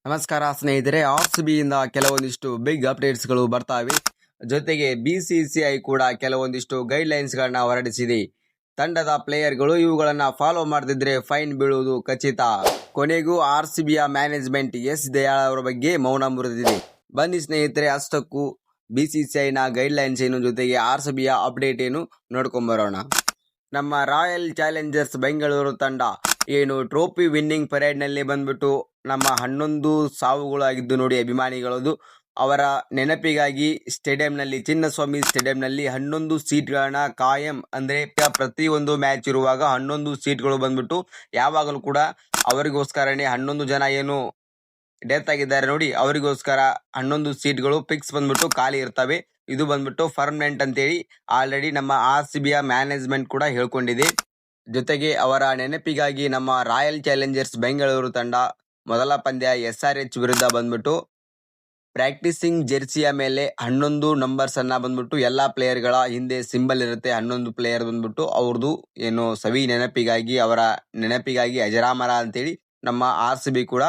ನಮಸ್ಕಾರ ಸ್ನೇಹಿತರೆ, ಆರ್ಸಿಬಿ ಇಂದ ಕೆಲವೊಂದಿಷ್ಟು ಬಿಗ್ ಅಪ್ಡೇಟ್ಸ್ಗಳು ಬರ್ತಾವೆ. ಜೊತೆಗೆ ಬಿಸಿಸಿಐ ಕೂಡ ಕೆಲವೊಂದಿಷ್ಟು ಗೈಡ್ಲೈನ್ಸ್ ಗಳನ್ನ ಹೊರಡಿಸಿದೆ. ತಂಡದ ಪ್ಲೇಯರ್ಗಳು ಇವುಗಳನ್ನ ಫಾಲೋ ಮಾಡದಿದ್ರೆ ಫೈನ್ ಬೀಳುವುದು ಖಚಿತ. ಕೊನೆಗೂ ಆರ್ಸಿಬಿಯ ಮ್ಯಾನೇಜ್ಮೆಂಟ್ ಎಸ್ ದಯಾಳ್ ಅವರ ಬಗ್ಗೆ ಮೌನ ಮುರಿದಿದೆ. ಬನ್ನಿ ಸ್ನೇಹಿತರೆ, ಅಷ್ಟಕ್ಕೂ ಬಿಸಿಸಿಐನ ಗೈಡ್ಲೈನ್ಸ್ ಏನು, ಜೊತೆಗೆ ಆರ್ಸಿಬಿಯ ಅಪ್ಡೇಟ್ ಏನು ನೋಡ್ಕೊಂಬರೋಣ. ನಮ್ಮ ರಾಯಲ್ ಚಾಲೆಂಜರ್ಸ್ ಬೆಂಗಳೂರು ತಂಡ ಏನು ಟ್ರೋಫಿ ವಿನ್ನಿಂಗ್ ಪರೇಡ್ ನಲ್ಲಿ ಬಂದ್ಬಿಟ್ಟು ನಮ್ಮ 11 ಸಾವುಗಳು ಆಗಿದ್ದು ನೋಡಿ ಅಭಿಮಾನಿಗಳದು. ಅವರ ನೆನಪಿಗಾಗಿ ಸ್ಟೇಡಿಯಂನಲ್ಲಿ, ಚಿನ್ನಸ್ವಾಮಿ ಸ್ಟೇಡಿಯಂನಲ್ಲಿ 11 ಸೀಟ್ಗಳನ್ನ ಕಾಯಂ ಅಂದ್ರೆ ಪ್ರತಿಯೊಂದು ಮ್ಯಾಚ್ ಇರುವಾಗ 11 ಸೀಟ್ಗಳು ಬಂದ್ಬಿಟ್ಟು ಯಾವಾಗಲೂ ಕೂಡ ಅವರಿಗೋಸ್ಕರನೇ 11 ಜನ ಏನು ಡೆತ್ ಆಗಿದ್ದಾರೆ ನೋಡಿ, ಅವರಿಗೋಸ್ಕರ 11 ಸೀಟ್ಗಳು ಫಿಕ್ಸ್ ಬಂದ್ಬಿಟ್ಟು ಖಾಲಿ ಇರ್ತವೆ. ಇದು ಬಂದ್ಬಿಟ್ಟು ಪರ್ಮನೆಂಟ್ ಅಂತೇಳಿ ಆಲ್ರೆಡಿ ನಮ್ಮ ಆರ್ಸಿಬಿಯ ಮ್ಯಾನೇಜ್ಮೆಂಟ್ ಕೂಡ ಹೇಳ್ಕೊಂಡಿದೆ. ಜೊತೆಗೆ ಅವರ ನೆನಪಿಗಾಗಿ ನಮ್ಮ ರಾಯಲ್ ಚಾಲೆಂಜರ್ಸ್ ಬೆಂಗಳೂರು ತಂಡ ಮೊದಲ ಪಂದ್ಯ SRH ವಿರುದ್ಧ ಬಂದ್ಬಿಟ್ಟು ಪ್ರಾಕ್ಟೀಸಿಂಗ್ ಜೆರ್ಸಿಯ ಮೇಲೆ 11 ನಂಬರ್ಸ್ ಅನ್ನ ಬಂದ್ಬಿಟ್ಟು ಎಲ್ಲಾ ಪ್ಲೇಯರ್ ಗಳ ಹಿಂದೆ ಸಿಂಬಲ್ ಇರುತ್ತೆ. 11 ಪ್ಲೇಯರ್ ಬಂದ್ಬಿಟ್ಟು ಅವ್ರದ್ದು ಏನು ಸವಿ ನೆನಪಿಗಾಗಿ, ಅವರ ನೆನಪಿಗಾಗಿ ಅಜರಾಮರ ಅಂತೇಳಿ ನಮ್ಮ ಆರ್ಸಿಬಿ ಕೂಡ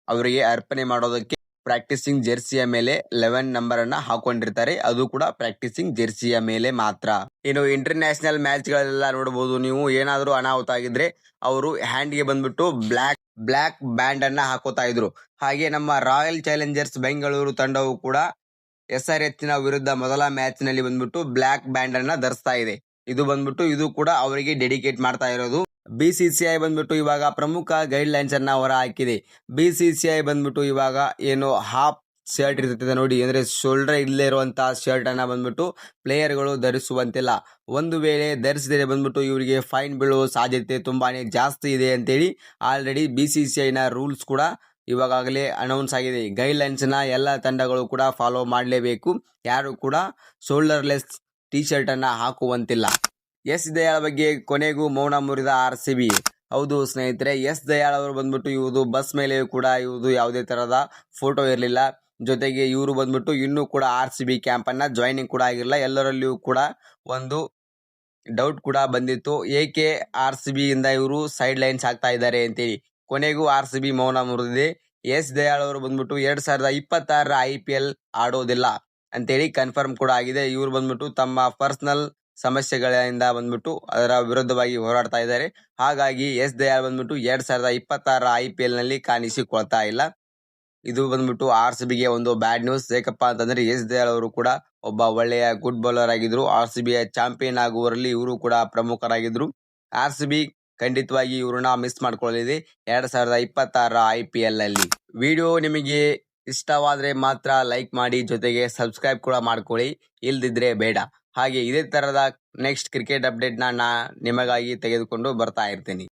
ಅವರಿಗೆ ಅರ್ಪಣೆ ಮಾಡೋದಕ್ಕೆ ಪ್ರಾಕ್ಟೀಸಿಂಗ್ ಜೆರ್ಸಿಯ ಮೇಲೆ 11 ನಂಬರ್ ಅನ್ನ ಹಾಕೊಂಡಿರ್ತಾರೆ. ಅದು ಕೂಡ ಪ್ರಾಕ್ಟೀಸಿಂಗ್ ಜೆರ್ಸಿಯ ಮೇಲೆ ಮಾತ್ರ. ಇನ್ನು ಇಂಟರ್ನ್ಯಾಷನಲ್ ಮ್ಯಾಚ್ ಗಳೆಲ್ಲ ನೋಡಬಹುದು ನೀವು. ಏನಾದರೂ ಅನಾಹುತ ಆಗಿದ್ರೆ ಅವರು ಹ್ಯಾಂಡ್ ಗೆ ಬಂದ್ಬಿಟ್ಟು ಬ್ಲಾಕ್ ಬ್ಯಾಂಡ್ ಅನ್ನ ಹಾಕೋತಾ ಇದ್ರು. ಹಾಗೆ ನಮ್ಮ ರಾಯಲ್ ಚಾಲೆಂಜರ್ಸ್ ಬೆಂಗಳೂರು ತಂಡವು ಕೂಡ SRH ನ ವಿರುದ್ಧ ಮೊದಲ ಮ್ಯಾಚ್ ನಲ್ಲಿ ಬಂದ್ಬಿಟ್ಟು ಬ್ಲಾಕ್ ಬ್ಯಾಂಡ್ ಅನ್ನ ಧರಿಸ್ತಾ ಇದೆ. ಇದು ಕೂಡ ಅವರಿಗೆ ಡೆಡಿಕೇಟ್ ಮಾಡ್ತಾ ಇರೋದು. ಬಿಸಿಸಿಐ ಬಂದ್ಬಿಟ್ಟು ಇವಾಗ ಪ್ರಮುಖ ಗೈಡ್ ಲೈನ್ಸ್ ಅನ್ನ ಹೊರ ಹಾಕಿದೆ. ಬಿಸಿಸಿಐ ಬಂದ್ಬಿಟ್ಟು ಇವಾಗ ಏನು ಹಾಫ್ ಶರ್ಟ್ ಇರ್ತದೆ ನೋಡಿ, ಅಂದ್ರೆ ಶೋಲ್ಡರ್ ಇಲ್ಲೇ ಇರುವಂತಹ ಶರ್ಟ್ ಅನ್ನ ಬಂದ್ಬಿಟ್ಟು ಪ್ಲೇಯರ್ಗಳು ಧರಿಸುವಂತಿಲ್ಲ. ಒಂದು ವೇಳೆ ಧರಿಸಿದರೆ ಬಂದ್ಬಿಟ್ಟು ಇವರಿಗೆ ಫೈನ್ ಬೀಳುವ ಸಾಧ್ಯತೆ ತುಂಬಾನೇ ಜಾಸ್ತಿ ಇದೆ ಅಂತೇಳಿ ಆಲ್ರೆಡಿ ಬಿಸಿಸಿಐ ನ ರೂಲ್ಸ್ ಕೂಡ ಇವಾಗಲೇ ಅನೌನ್ಸ್ ಆಗಿದೆ. ಗೈಡ್ ಲೈನ್ಸ್ ನ ಎಲ್ಲ ತಂಡಗಳು ಕೂಡ ಫಾಲೋ ಮಾಡಲೇಬೇಕು. ಯಾರು ಕೂಡ ಶೋಲ್ಡರ್ಲೆಸ್ ಟಿ ಶರ್ಟ್ ಅನ್ನ ಹಾಕುವಂತಿಲ್ಲ. ಎಸ್ ದಯಾಳ್ ಬಗ್ಗೆ ಕೊನೆಗೂ ಮೌನ ಮುರಿದ ಆರ್ಸಿಬಿ. ಹೌದು ಸ್ನೇಹಿತರೆ, ಎಸ್ ದಯಾಳ್ ಅವರು ಬಂದ್ಬಿಟ್ಟು ಇವುದು ಬಸ್ ಮೇಲೆ ಕೂಡ ಇವುದು ಯಾವುದೇ ತರಹದ ಫೋಟೋ ಇರಲಿಲ್ಲ. ಜೊತೆಗೆ ಇವರು ಬಂದ್ಬಿಟ್ಟು ಇನ್ನೂ ಕೂಡ ಆರ್ಸಿಬಿ ಕ್ಯಾಂಪ್ ಅನ್ನ ಜಾಯ್ನಿಂಗ್ ಕೂಡ ಆಗಿರಲಿಲ್ಲ. ಎಲ್ಲರಲ್ಲಿಯೂ ಕೂಡ ಒಂದು ಡೌಟ್ ಕೂಡ ಬಂದಿತ್ತು, ಏಕೆ ಆರ್ಸಿಬಿ ಇಂದ ಇವರು ಸೈಡ್ ಲೈನ್ಸ್ ಆಗ್ತಾ ಇದ್ದಾರೆ ಅಂತೇಳಿ. ಕೊನೆಗೂ ಆರ್ಸಿಬಿ ಮೌನ ಮುರಿದಿದೆ. ಎಸ್ ದಯಾಳ್ ಅವರು ಬಂದ್ಬಿಟ್ಟು 2026 IPL ಆಡೋದಿಲ್ಲ ಅಂತೇಳಿ ಕನ್ಫರ್ಮ್ ಕೂಡ ಆಗಿದೆ. ಇವರು ಬಂದ್ಬಿಟ್ಟು ತಮ್ಮ ಪರ್ಸನಲ್ ಸಮಸ್ಯೆಗಳಿಂದ ಬಂದ್ಬಿಟ್ಟು ಅದರ ವಿರುದ್ಧವಾಗಿ ಹೋರಾಡ್ತಾ ಇದ್ದಾರೆ. ಹಾಗಾಗಿ ಎಸ್ ದಯಾಳ್ ಬಂದ್ಬಿಟ್ಟು 2026 IPL ನಲ್ಲಿ ಕಾಣಿಸಿಕೊಳ್ತಾ ಇಲ್ಲ. ಇದು ಬಂದ್ಬಿಟ್ಟು ಆರ್ಸಿಬಿಗೆ ಒಂದು ಬ್ಯಾಡ್ ನ್ಯೂಸ್. ಏಕಪ್ಪ ಅಂತಂದ್ರೆ ಎಸ್ ದಯಾಳ್ ಅವರು ಕೂಡ ಒಬ್ಬ ಒಳ್ಳೆಯ ಗುಡ್ ಬೌಲರ್ ಆಗಿದ್ರು. ಆರ್ಸಿಬಿಯ ಚಾಂಪಿಯನ್ ಆಗುವರಲ್ಲಿ ಇವರು ಕೂಡ ಪ್ರಮುಖರಾಗಿದ್ರು. ಆರ್ಸಿಬಿ ಖಂಡಿತವಾಗಿ ಇವ್ರನ್ನ ಮಿಸ್ ಮಾಡ್ಕೊಳ್ಳಲಿದೆ 2026 IPL ಅಲ್ಲಿ. ವಿಡಿಯೋ ನಿಮಗೆ ಇಷ್ಟವಾದ್ರೆ ಮಾತ್ರ ಲೈಕ್ ಮಾಡಿ, ಜೊತೆಗೆ ಸಬ್ಸ್ಕ್ರೈಬ್ ಕೂಡ ಮಾಡ್ಕೊಳ್ಳಿ, ಇಲ್ದಿದ್ರೆ ಬೇಡ. ಹಾಗೆ ಇದೇ ತರದ ನೆಕ್ಸ್ಟ್ ಕ್ರಿಕೆಟ್ ಅಪ್ಡೇಟ್ ನಾ ನಿಮಗಾಗಿ ತೆಗೆದುಕೊಂಡು ಬರ್ತಾ ಇರ್ತೀನಿ.